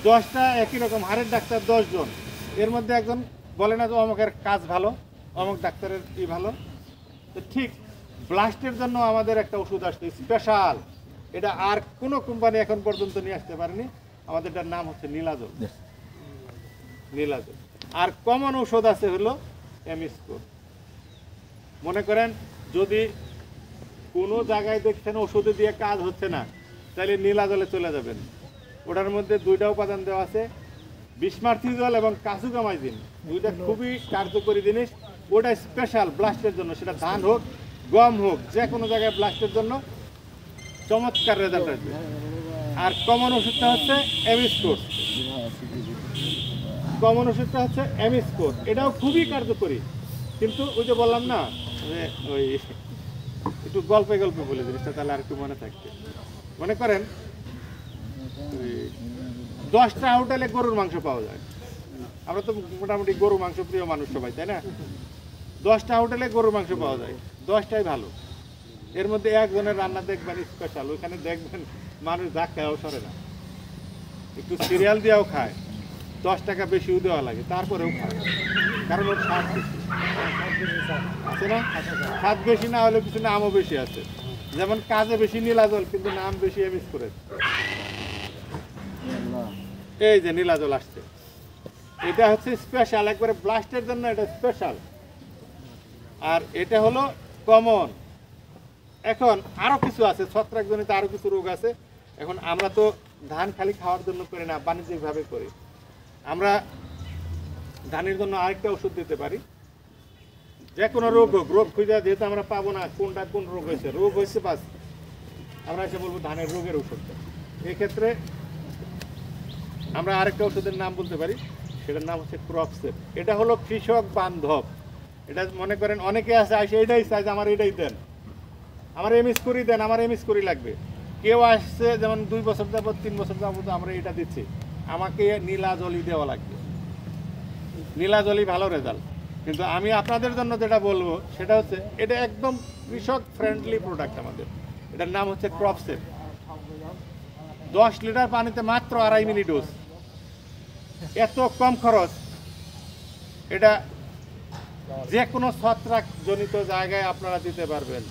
Speaker 1: 10টা একই রকম হাড়ের ডাক্তার 10 জন, এর মধ্যে একজন বলে না যে অমুকের কাজ ভালো, অমুক ডাক্তারের কি ভালো। তো ঠিক ব্লাস্টের জন্য আমাদের একটা ওষুধ আসছে স্পেশাল, এটা আর কোনো কোম্পানি এখন পর্যন্ত নিয়ে আসতে পারেনি। আমাদেরটার নাম হচ্ছে নীলাজল। নীলাজল। আর কমন ঔষধ আছে হলো এমিস্কোর। মনে করেন যদি কোনো জায়গায় দেখছেন ওষুধে দিয়ে কাজ হচ্ছে না, তাহলে নীলাজলে চলে যাবেন। ওটার মধ্যে 2টা উপাদান দেওয়া আছে, বিসমার্থিজল এবং কাসুগামাইজিন, 2টা খুবই কার্যকরী জিনিস। ওটা স্পেশাল ব্লাস্টের জন্য, সেটা ধান হোক গম হোক, যে কোনো জায়গায় ব্লাস্টের জন্য চমৎকার রেজাল্ট আসবে। আর কমন ওষুধটা হচ্ছে এমিস্কোর। কমন ওষুধটা হচ্ছে এমিস্কোর, এটাও খুবই কার্যকরী। কিন্তু ওই যে বললাম না, মানে ওই একটু গল্পে গল্পে বলে জিনিসটা, তাহলে আর একটু মনে থাকবে। মনে করেন ওই 10টা হোটেলে গরুর মাংস পাওয়া যায়। আমরা তো মোটামুটি গরু মাংস প্রিয় মানুষ সবাই, তাই না? 10টা হোটেলে গরুর মাংস পাওয়া যায়, 10টাই ভালো। এর মধ্যে একজনের রান্না দেখবেন স্পেশাল, ওইখানে দেখবেন মানুষ যা খায়ও সরে না, একটু সিরিয়াল দিয়েও খায়, 10 টাকা বেশিও দেওয়া লাগে, তারপরেও খায়, কারণ ওর স্বাদ বেশি আছে না? স্বাদ বেশি না হলে কিছু নামও বেশি আছে, যেমন কাজে বেশি নীলাজল কিন্তু নাম বেশি এমিস করে। এই যে নীলাজল আসছে, এটা হচ্ছে স্পেশাল, একবারে ব্লাস্টের জন্য এটা স্পেশাল, আর এটা হলো কমন। এখন আরো কিছু আছে, ছত্রাকজনিত আরো কিছু রোগ আছে। এখন আমরা তো ধান খালি খাওয়ার জন্য করি না, বাণিজ্যিকভাবে করি। আমরা ধানের জন্য আরেকটা ওষুধ দিতে পারি, যে কোনো রোগ হোক, রোগ খুঁজে যেহেতু আমরা পাবো না কোনটা কোন রোগ হয়েছে বাস আমরা এসে বলবো ধানের রোগের ওষুধটা। এক্ষেত্রে আমরা আরেকটা ওষুধের নাম বলতে পারি, সেটার নাম হচ্ছে ক্রপসেট। এটা হলো কৃষক বান্ধব। এটা মনে করেন অনেকে আছে এটাই চাই যে আমার এটাই দেন, আমার এমএস করি দেন, আমার এমএস করি লাগবে। কেউ আসছে যেমন 2 বছর যাবত 3 বছর যাবত আমরা এটা দিচ্ছি, আমাকে নীলাজলি দেওয়া লাগবে, নীলাজলি ভালো রেজাল্ট। কিন্তু আমি আপনাদের জন্য যেটা বলবো সেটা হচ্ছে এটা একদম কৃষক ফ্রেন্ডলি প্রোডাক্ট আমাদের, এটার নাম হচ্ছে ক্রপসেট। 10 লিটার পানিতে মাত্র 2.5 মিলি ডোজ, এত কম খরচ। এটা যে কোনো ছত্রাক জনিত জায়গায় আপনারা দিতে পারবেন।